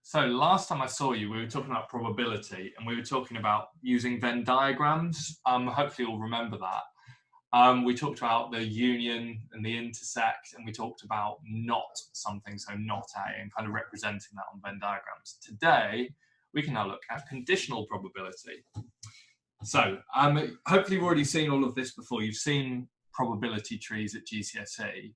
So last time I saw you, we were talking about probability and we were talking about using Venn diagrams. Hopefully you'll remember that. We talked about the union and the intersect, and we talked about not something, so not A, and kind of representing that on Venn diagrams. Today, we can now look at conditional probability. So hopefully you've already seen all of this before. You've seen probability trees at GCSE.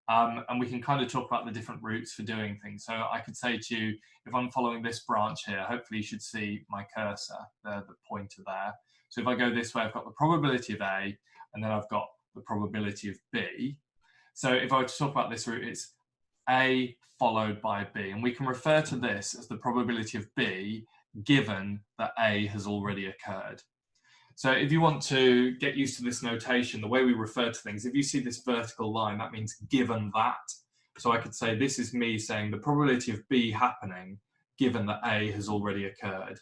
And we can kind of talk about the different routes for doing things. So I could say to you, if I'm following this branch here, hopefully you should see my cursor, the pointer there. So if I go this way, I've got the probability of A, and then I've got the probability of B. So if I were to talk about this route, it's A followed by B. And we can refer to this as the probability of B, given that A has already occurred. So if you want to get used to this notation, the way we refer to things, if you see this vertical line, that means given that. So I could say this is me saying the probability of B happening given that A has already occurred.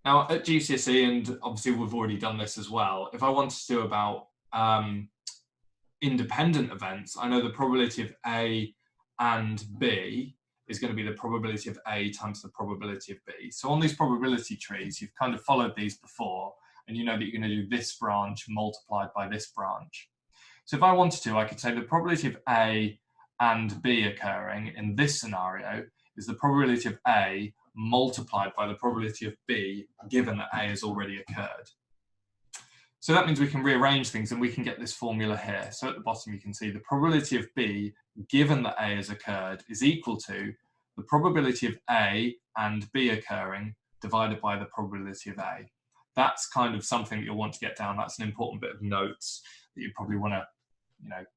Now at GCSE, and obviously we've already done this as well, if I wanted to do about independent events, I know the probability of A and B is going to be the probability of A times the probability of B. So on these probability trees, you've kind of followed these before, and you know that you're going to do this branch multiplied by this branch. So if I wanted to, I could say the probability of A and B occurring in this scenario is the probability of A multiplied by the probability of B, given that A has already occurred. So that means we can rearrange things and we can get this formula here. So at the bottom, you can see the probability of B, given that A has occurred, is equal to the probability of A and B occurring divided by the probability of A. That's kind of something that you'll want to get down. That's an important bit of notes that you probably want to,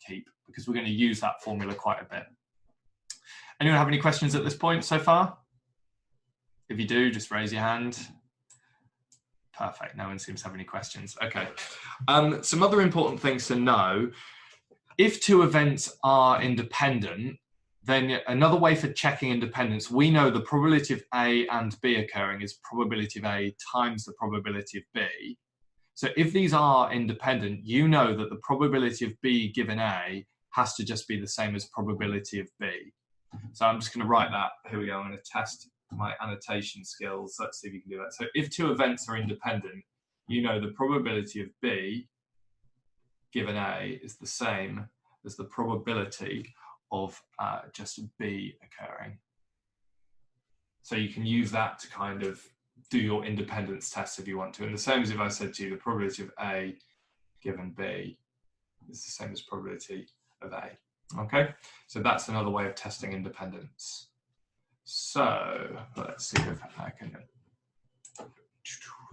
keep, because we're going to use that formula quite a bit. Anyone have any questions at this point so far? If you do, just raise your hand. Perfect. No one seems to have any questions. Okay. Some other important things to know. If two events are independent, then another way for checking independence, we know the probability of A and B occurring is probability of A times the probability of B. So if these are independent, you know that the probability of B given A has to just be the same as probability of B. So I'm just going to write that. Here we go. I'm going to test my annotation skills. Let's see if you can do that. So if two events are independent, you know the probability of B given A is the same as the probability of just B occurring. So you can use that to kind of do your independence test if you want to. And the same as if I said to you, the probability of A given B is the same as probability of A. Okay, so that's another way of testing independence. So let's see if I can.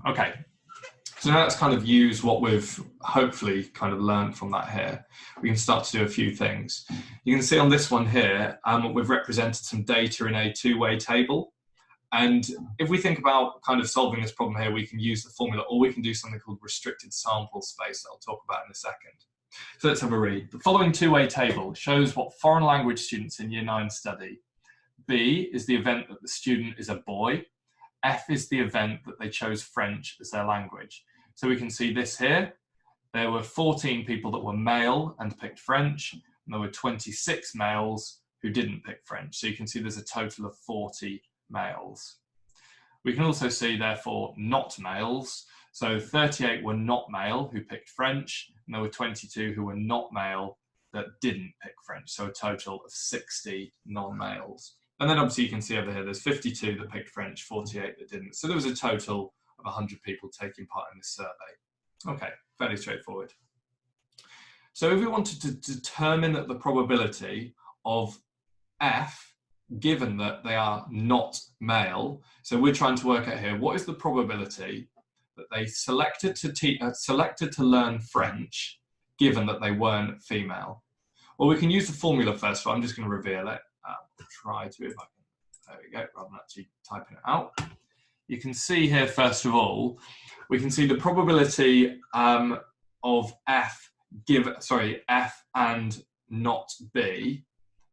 Okay, so now let's kind of use what we've hopefully kind of learned from that here. We can start to do a few things. You can see on this one here, we've represented some data in a two-way table. And if we think about kind of solving this problem here, we can use the formula, or we can do something called restricted sample space that I'll talk about in a second. So let's have a read. The following two-way table shows what foreign language students in Year 9 study. B is the event that the student is a boy. F is the event that they chose French as their language. So we can see this here. There were 14 people that were male and picked French, and there were 26 males who didn't pick French. So you can see there's a total of 40 males. We can also see, therefore, not males. So 38 were not male who picked French, and there were 22 who were not male that didn't pick French. So a total of 60 non-males. And then obviously you can see over here, there's 52 that picked French, 48 that didn't. So there was a total of 100 people taking part in this survey. Okay, fairly straightforward. So if we wanted to determine the probability of F, given that they are not male, so we're trying to work out here, what is the probability that they selected to learn French, given that they weren't female? Well, we can use the formula first, but I'm just going to reveal it. Try to, if I can, there we go, rather than actually typing it out. You can see here, first of all, we can see the probability of F and not B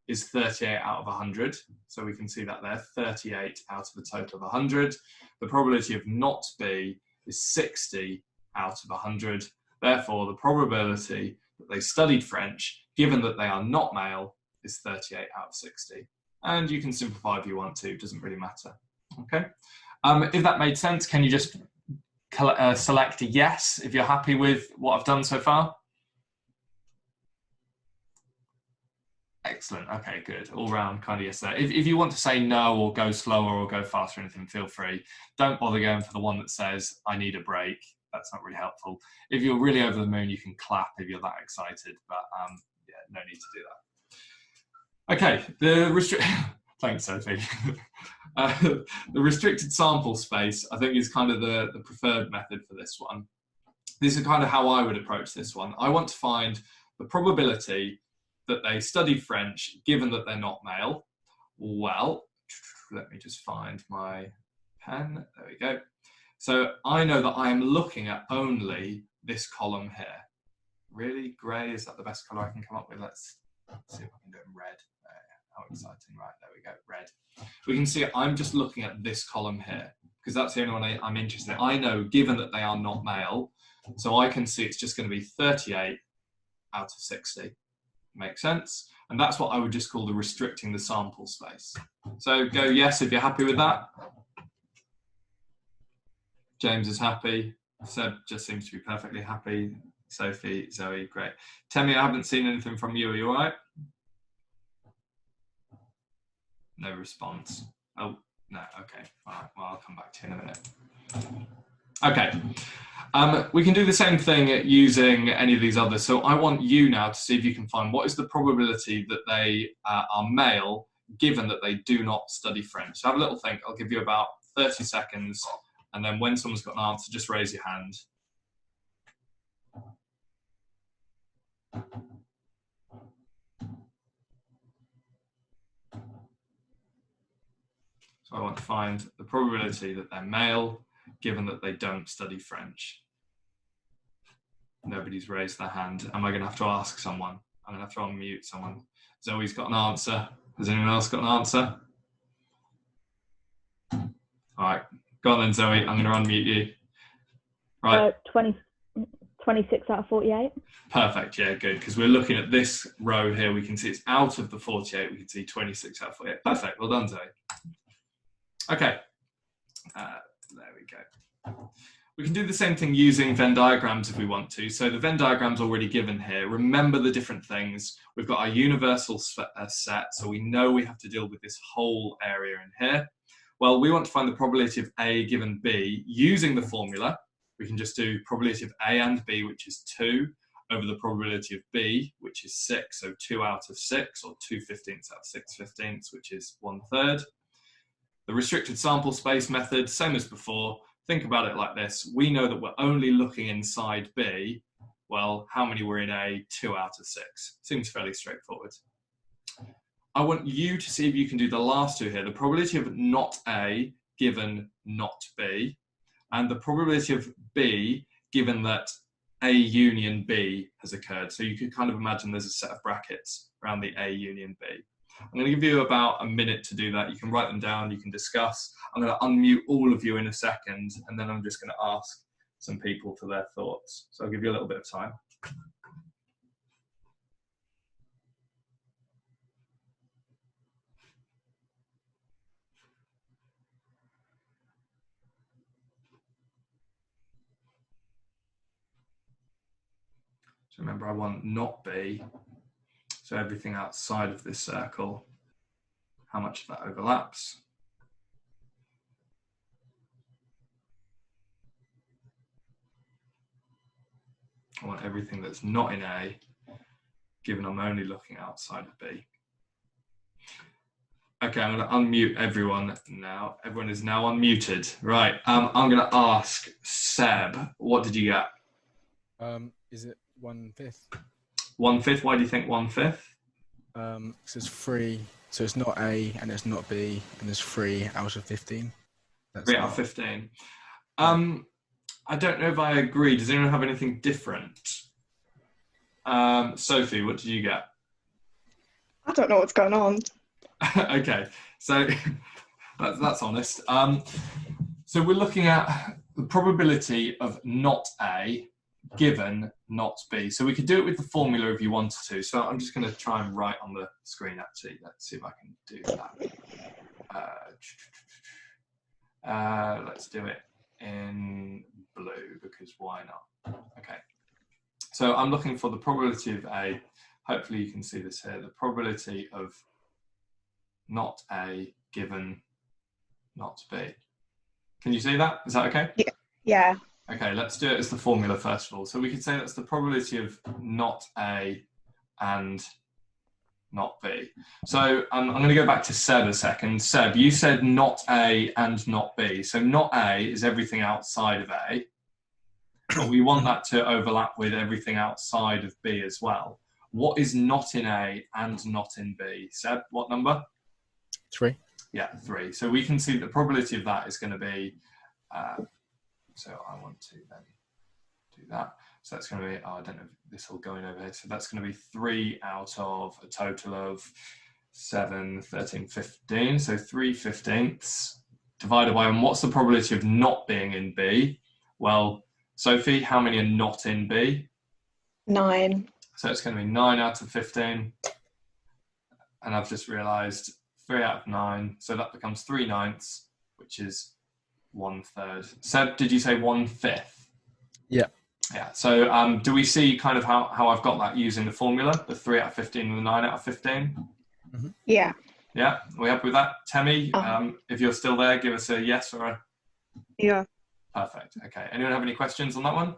is 38 out of 100. So we can see that there, 38 out of a total of 100. The probability of not B is 60 out of 100. Therefore, the probability that they studied French, given that they are not male, is 38 out of 60. And you can simplify if you want to, it doesn't really matter. Okay. If that made sense, can you just select a yes if you're happy with what I've done so far? Excellent. Okay, good. All round kind of yes there. If you want to say no or go slower or go faster or anything, feel free. Don't bother going for the one that says, I need a break. That's not really helpful. If you're really over the moon, you can clap if you're that excited, but yeah, no need to do that. Okay, thanks, Sophie. The restricted sample space, I think, is kind of the preferred method for this one. This is kind of how I would approach this one. I want to find the probability that they study French, given that they're not male. Well, let me just find my pen. There we go. So I know that I am looking at only this column here. Really? Grey? Is that the best colour I can come up with? Let's see if I can do it in red. How exciting. Right, there we go. Red. We can see I'm just looking at this column here because that's the only one I'm interested in. I know, given that they are not male, so I can see it's just going to be 38 out of 60. Makes sense? And that's what I would just call the restricting the sample space. So go yes if you're happy with that. James is happy. Seb just seems to be perfectly happy. Sophie, Zoe, great. Temi, I haven't seen anything from you. Are you all right? No response. Oh, no, okay. All right, well, I'll come back to you in a minute. Okay. We can do the same thing using any of these others. So I want you now to see if you can find what is the probability that they are male, given that they do not study French. So have a little think. I'll give you about 30 seconds. And then when someone's got an answer, just raise your hand. So I want to find the probability that they're male, given that they don't study French. Nobody's raised their hand. Am I going to have to ask someone? I'm going to have to unmute someone. Zoe's got an answer. Has anyone else got an answer? All right. Go on then, Zoe. I'm going to unmute you. Right. 26 out of 48. Perfect. Yeah, good. Because we're looking at this row here. We can see it's out of the 48. We can see 26 out of 48. Perfect. Well done, Zoe. Okay. There we go. We can do the same thing using Venn diagrams if we want to. So the Venn diagram's already given here. Remember the different things. We've got our universal set, so we know we have to deal with this whole area in here. Well, we want to find the probability of A given B using the formula. We can just do probability of A and B, which is 2, over the probability of B, which is 6, so 2 out of 6, or 2/15 out of 6/15, which is 1/3. The restricted sample space method, same as before. Think about it like this. We know that we're only looking inside B. Well, how many were in A? 2 out of 6. Seems fairly straightforward. I want you to see if you can do the last two here. The probability of not A given not B, and the probability of B given that A union B has occurred. So you could kind of imagine there's a set of brackets around the A union B. I'm going to give you about a minute to do that. You can write them down, you can discuss. I'm going to unmute all of you in a second, and then I'm just going to ask some people for their thoughts. So I'll give you a little bit of time. So remember, I want not B. So everything outside of this circle, how much of that overlaps? I want everything that's not in A, given I'm only looking outside of B. Okay, I'm going to unmute everyone now. Everyone is now unmuted. Right, I'm going to ask Seb, what did you get? Is it 1/5? 1/5, why do you think 1/5? Because it's 3, so it's not A and it's not B, and there's 3 out of 15. That's 3 out of 15. I don't know if I agree. Does anyone have anything different? Sophie, what did you get? I don't know what's going on. Okay, so that's honest. So we're looking at the probability of not A given not B. So we could do it with the formula if you wanted to. So I'm just going to try and write on the screen, actually. Let's see if I can do that. Let's do it in blue, because why not? Okay. So I'm looking for the probability of A. Hopefully you can see this here. The probability of not A given not B. Can you see that? Is that okay? Yeah. Okay, let's do it as the formula first of all. So we could say that's the probability of not A and not B. So I'm going to go back to Seb a second. Seb, you said not A and not B. So not A is everything outside of A, but we want that to overlap with everything outside of B as well. What is not in A and not in B? Seb, what number? 3. Yeah, 3. So we can see the probability of that is going to be, so I want to then do that. So that's going to be, I don't know if this will go in over here. So that's going to be 3 out of a total of 7, 13, 15. So 3/15 divided by, and what's the probability of not being in B? Well, Sophie, how many are not in B? 9. So it's going to be 9 out of 15. And I've just realized 3 out of 9. So that becomes 3/9, which is 1/3. Seb, did you say 1/5? Yeah. Yeah. So do we see kind of how I've got that using the formula, the 3 out of 15 and the 9 out of 15? Mm-hmm. Yeah. Yeah. Are we happy with that? Temi, if you're still there, give us a yes or a... Yeah. Perfect. Okay. Anyone have any questions on that one?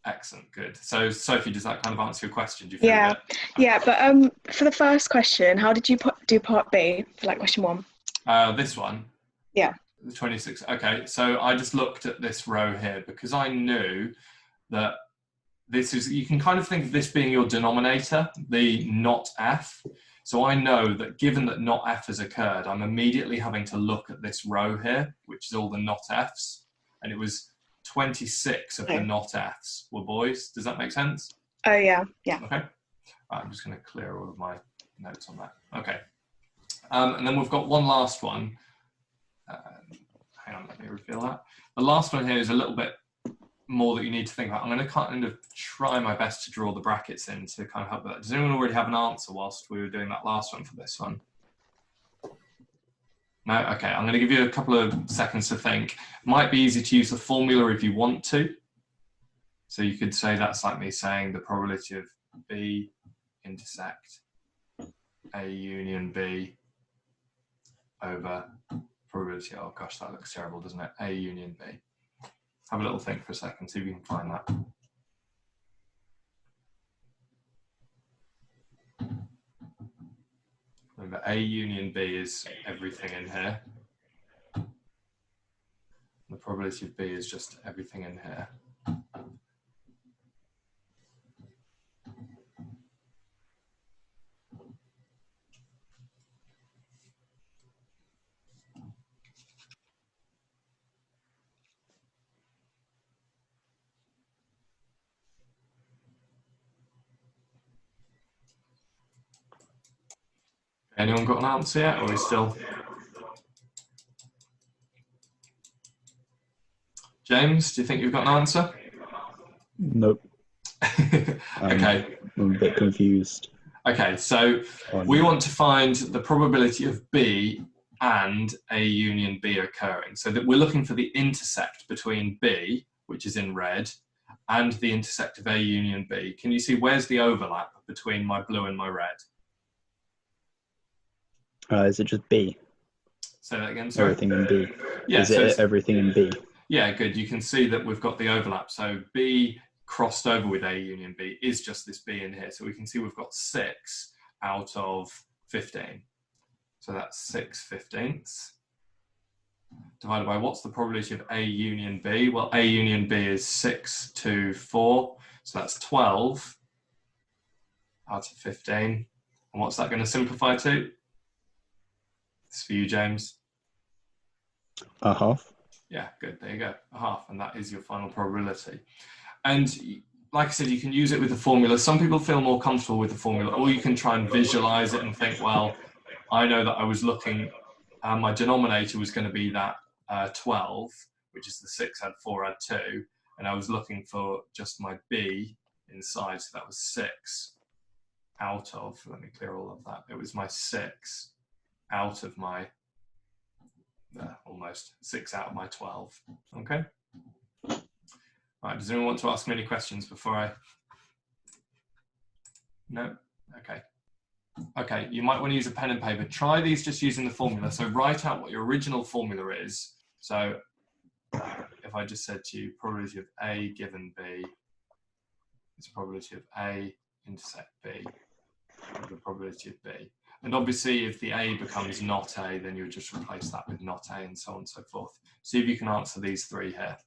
Excellent. Good. So Sophie, does that kind of answer your question? Do you feel Yeah. Yeah, but for the first question, how did you do part B for like question 1? This one? Yeah. The 26. Okay. So I just looked at this row here because I knew that this is, you can kind of think of this being your denominator, the not F. So I know that given that not F has occurred, I'm immediately having to look at this row here, which is all the not Fs. And it was 26 of the not Fs were boys. Does that make sense? Oh, yeah. Yeah. Okay. Right, I'm just going to clear all of my notes on that. Okay. And then we've got one last one. Hang on, let me reveal that. The last one here is a little bit more that you need to think about. I'm going to kind of try my best to draw the brackets in to kind of help with that. Does anyone already have an answer whilst we were doing that last one for this one? No? Okay, I'm going to give you a couple of seconds to think. It might be easy to use the formula if you want to. So you could say that's like me saying the probability of B intersect A union B over probability, oh gosh, that looks terrible, doesn't it? A union B. Have a little think for a second, see if you can find that. Remember, A union B is everything in here. The probability of B is just everything in here. Anyone got an answer yet, or are we still? James, do you think you've got an answer? Nope. Okay. I'm a bit confused. Okay, so we want to find the probability of B and A union B occurring. So that we're looking for the intersect between B, which is in red, and the intersect of A union B. Can you see where's the overlap between my blue and my red? Is it just B? Say that again, sorry. Everything in B. Yeah, is it everything in B? Yeah, good. You can see that we've got the overlap. So B crossed over with A union B is just this B in here. So we can see we've got 6 out of 15. So that's 6/15 divided by what's the probability of A union B? Well, A union B is 6 to 4. So that's 12 out of 15. And what's that going to simplify to? It's for you, James. A half. Yeah, good. There you go. A half. And that is your final probability. And like I said, you can use it with the formula. Some people feel more comfortable with the formula, or you can try and visualize it and think, well, I know that I was looking, my denominator was going to be that 12, which is the 6 add 4 add 2. and I was looking for just my B inside, so that was 6 out of, let me clear all of that, it was my 6 out of my, almost 6 out of my 12, okay? All right, does anyone want to ask me any questions before I, no? Okay. Okay, you might want to use a pen and paper. Try these just using the formula. So write out what your original formula is. So if I just said to you, probability of A given B is probability of A intersect B, or the probability of B. And obviously, if the A becomes not A, then you'll just replace that with not A, and so on and so forth. See if you can answer these 3 here.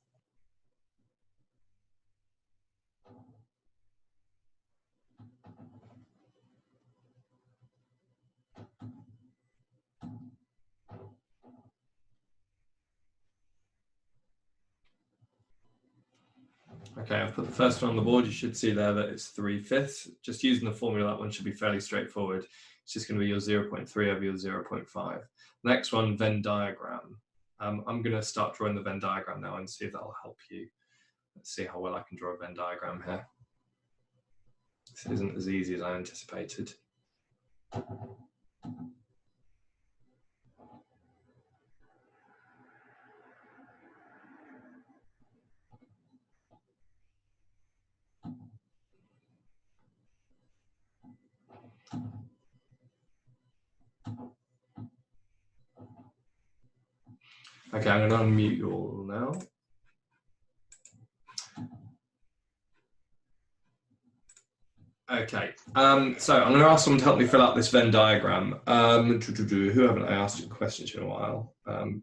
Okay, I've put the first one on the board. You should see there that it's 3/5. Just using the formula, that one should be fairly straightforward. It's just going to be your 0.3 over your 0.5. Next one, Venn diagram. I'm going to start drawing the Venn diagram now and see if that'll help you. Let's see how well I can draw a Venn diagram here. This isn't as easy as I anticipated. Okay, I'm going to unmute you all now. Okay, so I'm going to ask someone to help me fill out this Venn diagram. Who haven't I asked a question to in a while?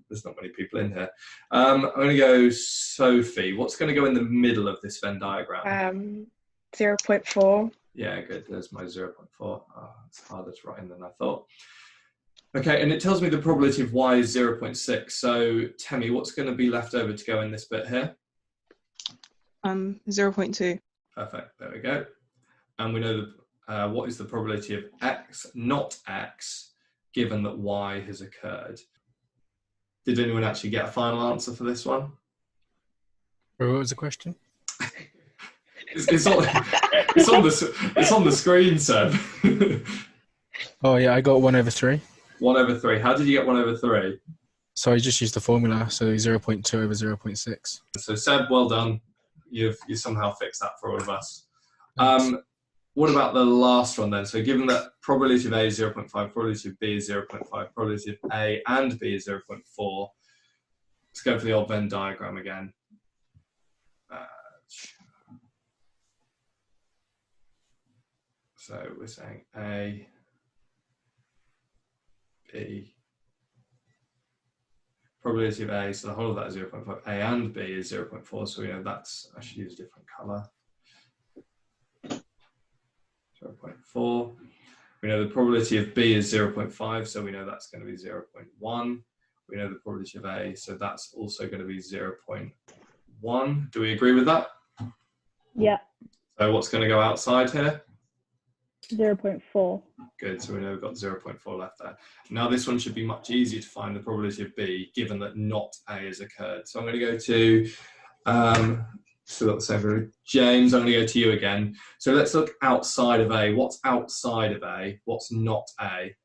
There's not many people in here. I'm going to go Sophie. What's going to go in the middle of this Venn diagram? 0.4. Yeah, good. There's my 0.4. Oh, it's harder to write in than I thought. Okay, and it tells me the probability of y is 0.6. So, Temi, what's going to be left over to go in this bit here? 0.2. Perfect. There we go. And we know what is the probability of x, not x, given that y has occurred. Did anyone actually get a final answer for this one? What was the question? It's on the screen, Seb. Oh yeah, I got 1/3. 1/3. How did you get 1/3? So I just used the formula, so 0.2 over 0.6. So Seb, well done. You somehow fixed that for all of us. What about the last one then? So given that probability of A is 0.5, probability of B is 0.5, probability of A and B is 0.4. Let's go for the old Venn diagram again. So we're saying A, B, probability of A, so the whole of that is 0.5. A and B is 0.4, so we know that's, I should use a different color. 0.4. We know the probability of B is 0.5, so we know that's going to be 0.1. We know the probability of A, so that's also going to be 0.1. Do we agree with that? Yeah. So what's going to go outside here? 0.4. Good, so we know we've got 0.4 left there. Now this one should be much easier to find the probability of B, given that not A has occurred. So I'm going to go to, still got the same for James, I'm going to go to you again. So let's look outside of A. What's outside of A? What's not A?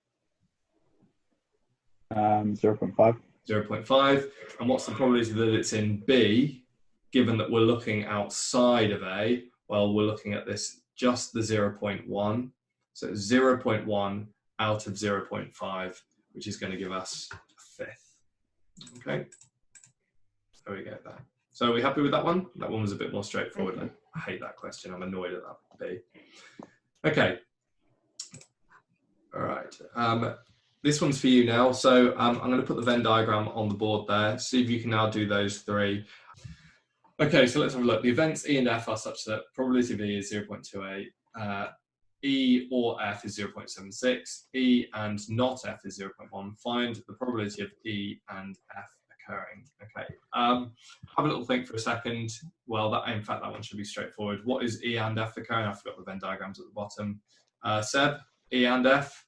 0.5. 0.5. And what's the probability that it's in B, given that we're looking outside of A? Well, we're looking at this just the 0.1. So 0.1 out of 0.5, which is going to give us a fifth. Okay. There we go there. So are we happy with that one? That one was a bit more straightforward. I hate that question. I'm annoyed at that B. Okay. All right. This one's for you now. So I'm going to put the Venn diagram on the board there. See if you can now do those 3. Okay, so let's have a look. The events E and F are such that probability of E is 0.28, E or F is 0.76, E and not F is 0.1. Find the probability of E and F occurring. Okay, have a little think for a second. Well, in fact, that one should be straightforward. What is E and F occurring? I forgot the Venn diagrams at the bottom. Seb, E and F?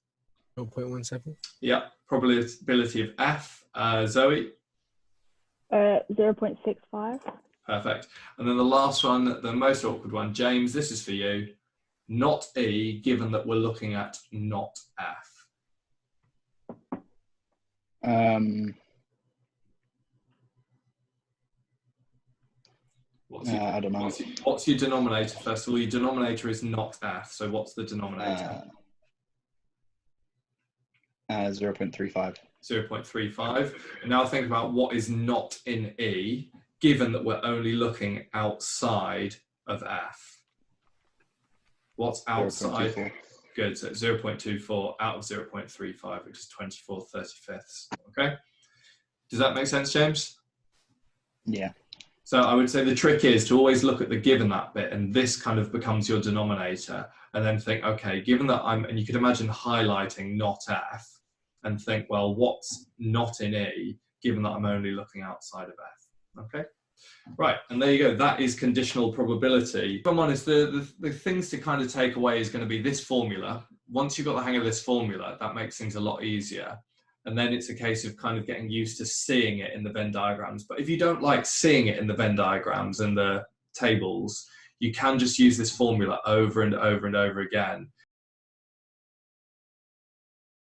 0.17. Yeah, probability of F. Zoe? 0.65. Perfect. And then the last one, the most awkward one, James, this is for you. Not E, given that we're looking at not F. I don't know. What's your denominator, first of all? Your denominator is not F, so what's the denominator? 0.35. 0.35. And now think about what is not in E, given that we're only looking outside of F. What's outside? 0.24. Good, so 0.24 out of 0.35, which is 24/35. Okay? Does that make sense, James? Yeah. So I would say the trick is to always look at the given that bit, and this kind of becomes your denominator, and then think, okay, given that and you could imagine highlighting not F, and think, well, what's not in E, given that I'm only looking outside of F, okay? Right, and there you go, that is conditional probability. If I'm honest, the things to kind of take away is going to be this formula. Once you've got the hang of this formula, that makes things a lot easier. And then it's a case of kind of getting used to seeing it in the Venn diagrams. But if you don't like seeing it in the Venn diagrams and the tables, you can just use this formula over and over and over again.